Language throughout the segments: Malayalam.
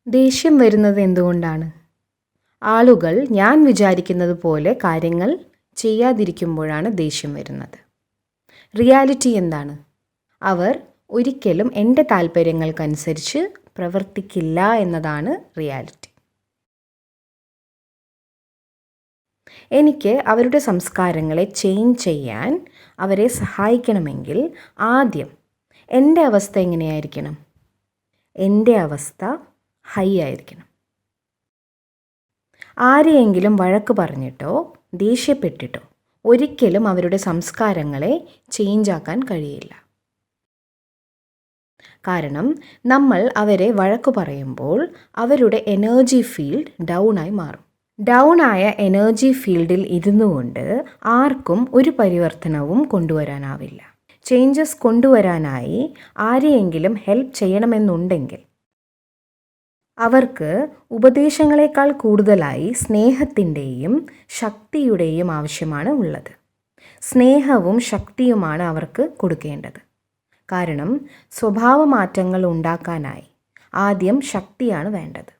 ദേഷ്യം വരുന്നത് എന്തുകൊണ്ടാണ്? ആളുകൾ ഞാൻ വിചാരിക്കുന്നത് പോലെ കാര്യങ്ങൾ ചെയ്യാതിരിക്കുമ്പോഴാണ് ദേഷ്യം വരുന്നത്. റിയാലിറ്റി എന്താണ്? അവർ ഒരിക്കലും എൻ്റെ താല്പര്യങ്ങൾക്കനുസരിച്ച് പ്രവർത്തിക്കില്ല എന്നതാണ് റിയാലിറ്റി. എനിക്ക് അവരുടെ സംസ്കാരങ്ങളെ ചേഞ്ച് ചെയ്യാൻ അവരെ സഹായിക്കണമെങ്കിൽ ആദ്യം എൻ്റെ അവസ്ഥ എങ്ങനെയായിരിക്കണം? എൻ്റെ അവസ്ഥ ഹൈ ആയിരിക്കണം. ആരെയെങ്കിലും വഴക്ക് പറഞ്ഞിട്ടോ ദേഷ്യപ്പെട്ടിട്ടോ ഒരിക്കലും അവരുടെ സംസ്കാരങ്ങളെ ചേഞ്ച് ആക്കാൻ കഴിയില്ല. കാരണം നമ്മൾ അവരെ വഴക്ക് പറയുമ്പോൾ അവരുടെ എനർജി ഫീൽഡ് ഡൗൺ ആയി മാറും. ഡൗൺ ആയ എനർജി ഫീൽഡിൽ ഇരുന്നു കൊണ്ട് ആർക്കും ഒരു പരിവർത്തനവും കൊണ്ടുവരാനാവില്ല. ചേഞ്ചസ് കൊണ്ടുവരാനായി ആരെയെങ്കിലും ഹെൽപ്പ് ചെയ്യണമെന്നുണ്ടെങ്കിൽ അവർക്ക് ഉപദേശങ്ങളെക്കാൾ കൂടുതലായി സ്നേഹത്തിൻ്റെയും ശക്തിയുടെയും ആവശ്യമാണ് ഉള്ളത്. സ്നേഹവും ശക്തിയുമാണ് അവർക്ക് കൊടുക്കേണ്ടത്. കാരണം സ്വഭാവമാറ്റങ്ങൾ ഉണ്ടാക്കാനായി ആദ്യം ശക്തിയാണ് വേണ്ടത്.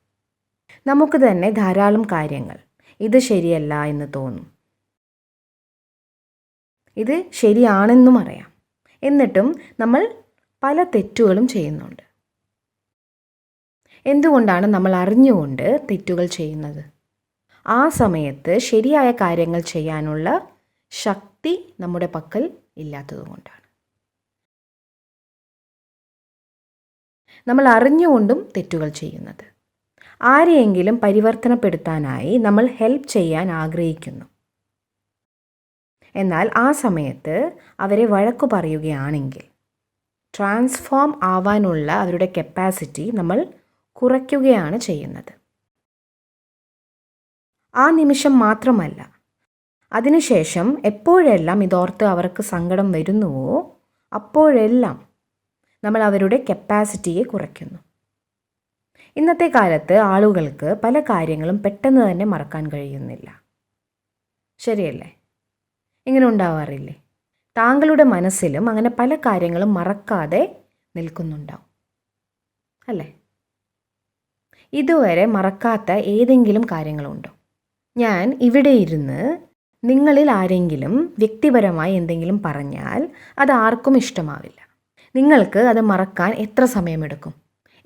നമുക്ക് തന്നെ ധാരാളം കാര്യങ്ങൾ ഇത് ശരിയല്ല എന്ന് തോന്നും, ഇത് ശരിയാണെന്നും അറിയാം. എന്നിട്ടും നമ്മൾ പല തെറ്റുകളും ചെയ്യുന്നുണ്ട്. എന്തുകൊണ്ടാണ് നമ്മൾ അറിഞ്ഞുകൊണ്ട് തെറ്റുകൾ ചെയ്യുന്നത്? ആ സമയത്ത് ശരിയായ കാര്യങ്ങൾ ചെയ്യാനുള്ള ശക്തി നമ്മുടെ പക്കൽ ഇല്ലാത്തതുകൊണ്ടാണ്. നമ്മൾ അറിഞ്ഞുകൊണ്ടും തെറ്റുകൾ ചെയ്യുന്നത്. ആരെയെങ്കിലും പരിവർത്തനപ്പെടുത്താനായി നമ്മൾ ഹെൽപ്പ് ചെയ്യാൻ ആഗ്രഹിക്കുന്നു. എന്നാൽ ആ സമയത്ത് അവരെ വഴക്കു പറയുകയാണെങ്കിൽ ട്രാൻസ്ഫോം ആവാനുള്ള അവരുടെ കപ്പാസിറ്റി നമ്മൾ കുറയ്ക്കുകയാണ് ചെയ്യുന്നത്. ആ നിമിഷം മാത്രമല്ല, അതിനുശേഷം എപ്പോഴെല്ലാം ഇതോർത്ത് അവർക്ക് സങ്കടം വരുന്നുവോ അപ്പോഴെല്ലാം നമ്മൾ അവരുടെ കപ്പാസിറ്റിയെ കുറയ്ക്കുന്നു. ഇന്നത്തെ കാലത്ത് ആളുകൾക്ക് പല കാര്യങ്ങളും പെട്ടെന്ന് തന്നെ മറക്കാൻ കഴിയുന്നില്ല. ശരിയല്ലേ? ഇങ്ങനെ ഉണ്ടാവാറില്ലേ? താങ്കളുടെ മനസ്സിലും അങ്ങനെ പല കാര്യങ്ങളും മറക്കാതെ നിൽക്കുന്നുണ്ടാവും അല്ലേ? ഇതുവരെ മറക്കാത്ത ഏതെങ്കിലും കാര്യങ്ങളുണ്ടോ? ഞാൻ ഇവിടെ ഇരുന്ന് നിങ്ങളിൽ ആരെങ്കിലും വ്യക്തിപരമായി എന്തെങ്കിലും പറഞ്ഞാൽ അത് ആർക്കും ഇഷ്ടമാവില്ല. നിങ്ങൾക്ക് അത് മറക്കാൻ എത്ര സമയമെടുക്കും?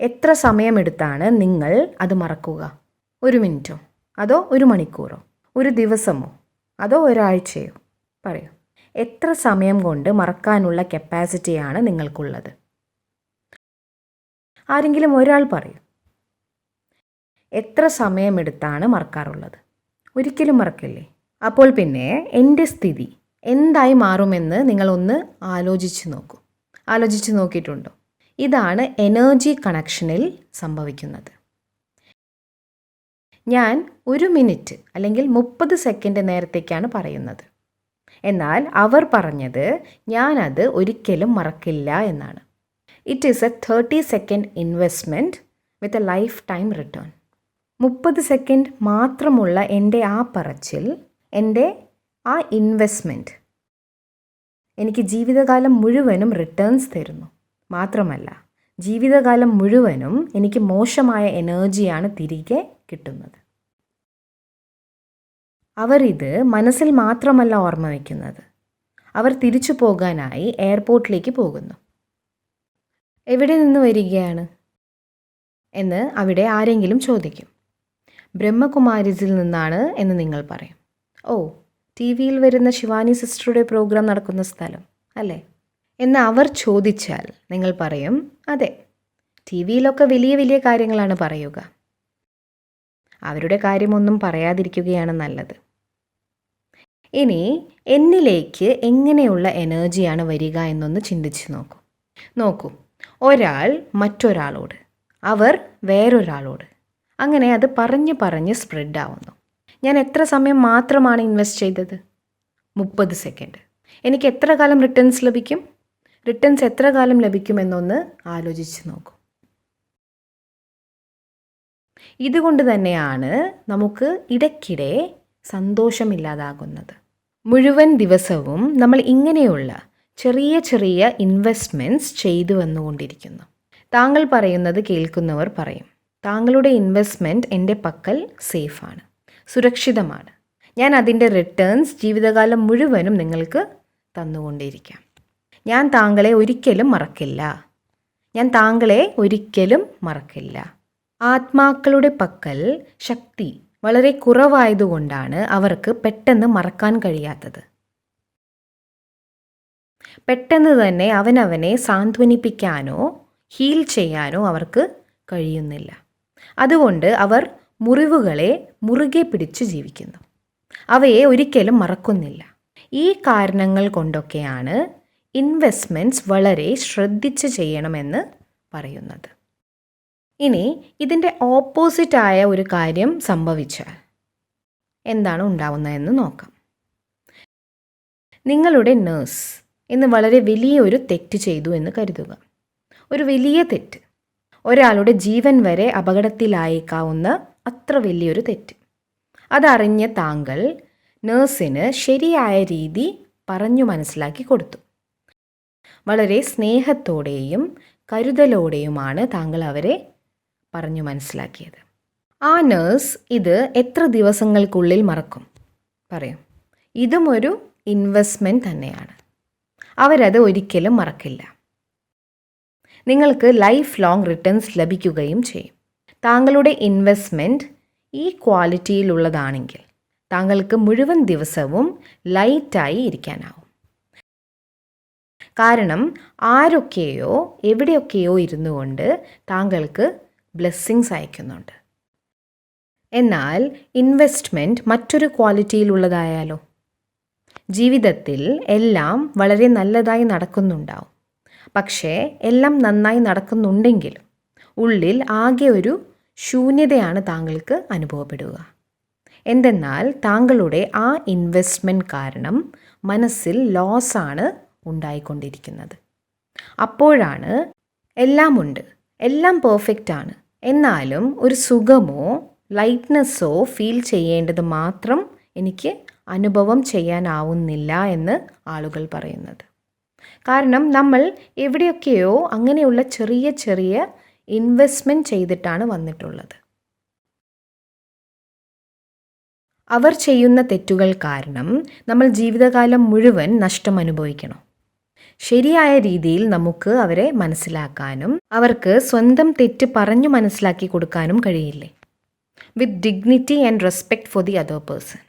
എത്ര സമയമെടുത്താണ് നിങ്ങൾ അത് മറക്കുക? 1 മിനിറ്റോ? അതോ 1 മണിക്കൂറോ? 1 ദിവസമോ? അതോ ഒരാഴ്ചയോ? പറയൂ. എത്ര സമയം കൊണ്ട് മറക്കാനുള്ള കപ്പാസിറ്റിയാണ് നിങ്ങൾക്കുള്ളത്? ആരെങ്കിലും ഒരാൾ പറയൂ. എത്ര സമയമെടുത്താണ് മറക്കാറുള്ളത്? ഒരിക്കലും മറക്കില്ലേ? അപ്പോൾ പിന്നെ എൻ്റെ സ്ഥിതി എന്തായി മാറുമെന്ന് നിങ്ങളൊന്ന് ആലോചിച്ച് നോക്കൂ. ആലോചിച്ച് നോക്കിയിട്ടുണ്ടോ? ഇതാണ് എനർജി കണക്ഷനിൽ സംഭവിക്കുന്നത്. ഞാൻ 1 മിനിറ്റ് അല്ലെങ്കിൽ 30 സെക്കൻഡ് നേരത്തേക്കാണ് പറയുന്നത്. എന്നാൽ അവർ പറഞ്ഞത് ഞാനത് ഒരിക്കലും മറക്കില്ല എന്നാണ്. It is A 30 second investment with a life time return. 30 second മാത്രമുള്ള എൻ്റെ ആ പറച്ചിൽ, എൻ്റെ ആ ഇൻവെസ്റ്റ്മെൻറ്റ് എനിക്ക് ജീവിതകാലം മുഴുവനും റിട്ടേൺസ് തരുന്നു. മാത്രമല്ല, ജീവിതകാലം മുഴുവനും എനിക്ക് മോശമായ എനർജിയാണ് തിരികെ കിട്ടുന്നത്. അവർ ഇത് മനസ്സിൽ മാത്രമല്ല ഓർമ്മ വയ്ക്കുന്നത്. അവർ തിരിച്ചു പോകാനായി എയർപോർട്ടിലേക്ക് പോകുന്നു. എവിടെ നിന്ന് വരികയാണ് എന്ന് അവിടെ ആരെങ്കിലും ചോദിക്കും. ബ്രഹ്മകുമാരീസിൽ നിന്നാണ് എന്ന് നിങ്ങൾ പറയും. ഓ, TV-യിൽ വരുന്ന ശിവാനി സിസ്റ്ററുടെ പ്രോഗ്രാം നടക്കുന്ന സ്ഥലം അല്ലേ എന്ന് അവർ ചോദിച്ചാൽ നിങ്ങൾ പറയും, അതെ, TV-യിലൊക്കെ വലിയ വലിയ കാര്യങ്ങളാണ് പറയുക. അവരുടെ കാര്യമൊന്നും പറയാതിരിക്കുകയാണ് നല്ലത്. ഇനി എന്നിലേക്ക് എങ്ങനെയുള്ള എനർജിയാണ് വരിക എന്നൊന്ന് ചിന്തിച്ച് നോക്കൂ. ഒരാൾ മറ്റൊരാളോട്, അവർ വേറൊരാളോട്, അങ്ങനെ അത് പറഞ്ഞ് സ്പ്രെഡ് ആവുന്നു. ഞാൻ എത്ര സമയം മാത്രമാണ് ഇൻവെസ്റ്റ് ചെയ്തത്? 30 സെക്കൻഡ്. എനിക്ക് എത്ര കാലം റിട്ടേൺസ് ലഭിക്കും? റിട്ടേൺസ് എത്ര കാലം ലഭിക്കുമെന്നൊന്ന് ആലോചിച്ച് നോക്കൂ. ഇതുകൊണ്ട് തന്നെയാണ് നമുക്ക് ഇടയ്ക്കിടെ സന്തോഷമില്ലാതാകുന്നത്. മുഴുവൻ ദിവസവും നമ്മൾ ഇങ്ങനെയുള്ള ചെറിയ ചെറിയ ഇൻവെസ്റ്റ്മെൻറ്റ്സ് ചെയ്തു വന്നുകൊണ്ടിരിക്കുന്നു. താങ്കൾ പറയുന്നത് കേൾക്കുന്നവർ പറയും, താങ്കളുടെ ഇൻവെസ്റ്റ്മെൻറ്റ് എൻ്റെ പക്കൽ സേഫാണ്, സുരക്ഷിതമാണ്. ഞാൻ അതിൻ്റെ റിട്ടേൺസ് ജീവിതകാലം മുഴുവനും നിങ്ങൾക്ക് തന്നുകൊണ്ടേയിരിക്കാം. ഞാൻ താങ്കളെ ഒരിക്കലും മറക്കില്ല. ആത്മാക്കളുടെ പക്കൽ ശക്തി വളരെ കുറവായതുകൊണ്ടാണ് അവർക്ക് പെട്ടെന്ന് മറക്കാൻ കഴിയാത്തത്. പെട്ടെന്ന് തന്നെ അവനവനെ സാന്ത്വനിപ്പിക്കാനോ ഹീൽ ചെയ്യാനോ അവർക്ക് കഴിയുന്നില്ല. അതുകൊണ്ട് അവർ മുറിവുകളെ മുറുകെ പിടിച്ച് ജീവിക്കുന്നു. അവയെ ഒരിക്കലും മറക്കുന്നില്ല. ഈ കാരണങ്ങൾ കൊണ്ടൊക്കെയാണ് ഇൻവെസ്റ്റ്മെൻറ്റ്സ് വളരെ ശ്രദ്ധിച്ച് ചെയ്യണമെന്ന് പറയുന്നത്. ഇനി ഇതിൻ്റെ ഓപ്പോസിറ്റായ ഒരു കാര്യം സംഭവിച്ചാൽ എന്താണ് ഉണ്ടാവുന്നതെന്ന് നോക്കാം. നിങ്ങളുടെ നേഴ്സ് ഇന്ന് വളരെ വലിയൊരു തെറ്റ് ചെയ്തു എന്ന് കരുതുക. ഒരു വലിയ തെറ്റ്, ഒരാളുടെ ജീവൻ വരെ അപകടത്തിലായേക്കാവുന്ന അത്ര വലിയൊരു തെറ്റ്. അതറിഞ്ഞ താങ്കൾ നേഴ്സിന് ശരിയായ രീതി പറഞ്ഞു മനസ്സിലാക്കി കൊടുത്തു. വളരെ സ്നേഹത്തോടെയും കരുതലോടെയുമാണ് താങ്കൾ അവരെ പറഞ്ഞു മനസ്സിലാക്കിയത്. ആ നേഴ്സ് ഇത് എത്ര ദിവസങ്ങൾക്കുള്ളിൽ മറക്കും? പറയും. ഇതും ഒരു ഇൻവെസ്റ്റ്മെൻറ്റ് തന്നെയാണ്. അവരത് ഒരിക്കലും മറക്കില്ല. നിങ്ങൾക്ക് ലൈഫ് ലോങ് റിട്ടേൺസ് ലഭിക്കുകയും ചെയ്യും. താങ്കളുടെ ഇൻവെസ്റ്റ്മെൻറ്റ് ഈ ക്വാളിറ്റിയിലുള്ളതാണെങ്കിൽ താങ്കൾക്ക് മുഴുവൻ ദിവസവും ലൈറ്റായി ഇരിക്കാനാവും. കാരണം ആരൊക്കെയോ എവിടെയൊക്കെയോ ഇരുന്നു കൊണ്ട് താങ്കൾക്ക് ബ്ലെസ്സിങ്സ് അയക്കുന്നുണ്ട്. എന്നാൽ ഇൻവെസ്റ്റ്മെൻറ്റ് മറ്റൊരു ക്വാളിറ്റിയിലുള്ളതായാലോ? ജീവിതത്തിൽ എല്ലാം വളരെ നല്ലതായി നടക്കുന്നുണ്ടാവും. പക്ഷേ എല്ലാം നന്നായി നടക്കുന്നുണ്ടെങ്കിലും ഉള്ളിൽ ആകെ ഒരു ശൂന്യതയാണ് താങ്കൾക്ക് അനുഭവപ്പെടുക. എന്തെന്നാൽ താങ്കളുടെ ആ ഇൻവെസ്റ്റ്മെൻറ്റ് കാരണം മനസ്സിൽ ലോസാണ് ഉണ്ടായിക്കൊണ്ടിരിക്കുന്നത്. അപ്പോഴാണ് എല്ലാം ഉണ്ട്, എല്ലാം പെർഫെക്റ്റ് ആണ്, എന്നാലും ഒരു സുഖമോ ലൈറ്റ്നെസ്സോ ഫീൽ ചെയ്യേണ്ടത് മാത്രം എനിക്ക് അനുഭവം ചെയ്യാനാവുന്നില്ല എന്ന് ആളുകൾ പറയുന്നത്. കാരണം നമ്മൾ എവിടെയൊക്കെയോ അങ്ങനെയുള്ള ചെറിയ ചെറിയ ഇൻവെസ്റ്റ്മെൻറ്റ് ചെയ്തിട്ടാണ് വന്നിട്ടുള്ളത്. അവർ ചെയ്യുന്ന തെറ്റുകൾ കാരണം നമ്മൾ ജീവിതകാലം മുഴുവൻ നഷ്ടം അനുഭവിക്കണം. ശരിയായ രീതിയിൽ നമുക്ക് അവരെ മനസ്സിലാക്കാനും അവർക്ക് സ്വന്തം തെറ്റ് പറഞ്ഞു മനസ്സിലാക്കി കൊടുക്കാനും കഴിയില്ലേ? വിത്ത് dignity and respect for the other person.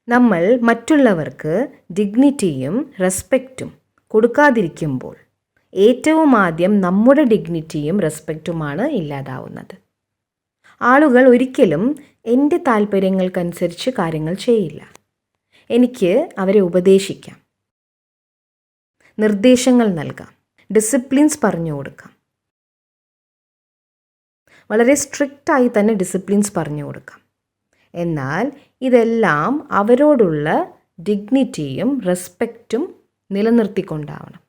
നമ്മൾ മറ്റുള്ളവർക്ക് ഡിഗ്നിറ്റിയും റെസ്പെക്റ്റും കൊടുക്കാതിരിക്കുമ്പോൾ ഏറ്റവും ആദ്യം നമ്മുടെ ഡിഗ്നിറ്റിയും റെസ്പെക്റ്റുമാണ് ഇല്ലാതാവുന്നത്. ആളുകൾ ഒരിക്കലും എൻ്റെ താല്പര്യങ്ങൾക്കനുസരിച്ച് കാര്യങ്ങൾ ചെയ്യില്ല. എനിക്ക് അവരെ ഉപദേശിക്കാം, നിർദ്ദേശങ്ങൾ നൽകാം, ഡിസിപ്ലിൻസ് പറഞ്ഞു കൊടുക്കാം. വളരെ സ്ട്രിക്റ്റായി തന്നെ ഡിസിപ്ലിൻസ് പറഞ്ഞു കൊടുക്കാം. എന്നാൽ ഇതെല്ലാം അവരോടുള്ള ഡിഗ്നിറ്റിയും റെസ്പെക്റ്റും നിലനിർത്തിക്കൊണ്ടാവണം.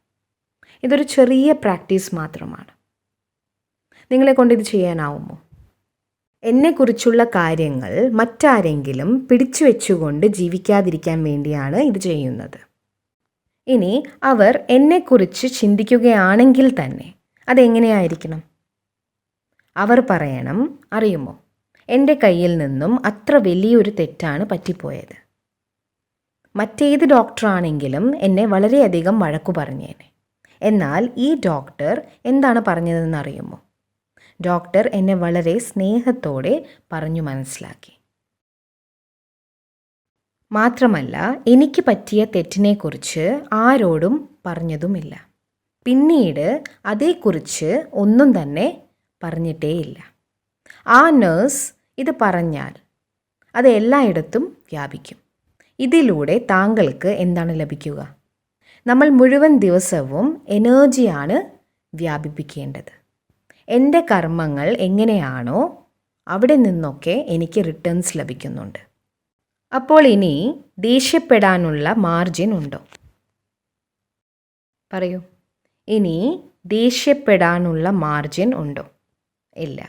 ഇതൊരു ചെറിയ പ്രാക്ടീസ് മാത്രമാണ്. നിങ്ങളെ കൊണ്ട് ഇത് ചെയ്യാനാവുമോ? എന്നെക്കുറിച്ചുള്ള കാര്യങ്ങൾ മറ്റാരെങ്കിലും പിടിച്ചു വെച്ചുകൊണ്ട് ജീവിക്കാതിരിക്കാൻ വേണ്ടിയാണ് ഇത് ചെയ്യുന്നത്. ഇനി അവർ എന്നെക്കുറിച്ച് ചിന്തിക്കുകയാണെങ്കിൽ തന്നെ അതെങ്ങനെയായിരിക്കണം? അവർ പറയണം, അറിയുമോ, എൻ്റെ കയ്യിൽ നിന്നും അത്ര വലിയൊരു തെറ്റാണ് പറ്റിപ്പോയത്. മറ്റേത് ഡോക്ടറാണെങ്കിലും എന്നെ വളരെയധികം വഴക്കു പറഞ്ഞേനെ. എന്നാൽ ഈ ഡോക്ടർ എന്താണ് പറഞ്ഞതെന്ന് അറിയുമോ? ഡോക്ടർ എന്നെ വളരെ സ്നേഹത്തോടെ പറഞ്ഞു മനസ്സിലാക്കി. മാത്രമല്ല എനിക്ക് പറ്റിയ തെറ്റിനെക്കുറിച്ച് ആരോടും പറഞ്ഞതുമില്ല. പിന്നീട് അതേക്കുറിച്ച് ഒന്നും തന്നെ പറഞ്ഞിട്ടേയില്ല. ആ നേഴ്സ് ഇത് പറഞ്ഞാൽ അത് എല്ലായിടത്തും വ്യാപിക്കും. ഇതിലൂടെ താങ്കൾക്ക് എന്താണ് ലഭിക്കുക? നമ്മൾ മുഴുവൻ ദിവസവും എനർജിയാണ് വ്യാപിപ്പിക്കേണ്ടത്. എൻ്റെ കർമ്മങ്ങൾ എങ്ങനെയാണോ അവിടെ നിന്നൊക്കെ എനിക്ക് റിട്ടേൺസ് ലഭിക്കുന്നുണ്ട്. അപ്പോൾ ഇനി ദേഷ്യപ്പെടാനുള്ള മാർജിൻ ഉണ്ടോ? പറയൂ. ഇനി ദേഷ്യപ്പെടാനുള്ള മാർജിൻ ഉണ്ടോ? ഇല്ല.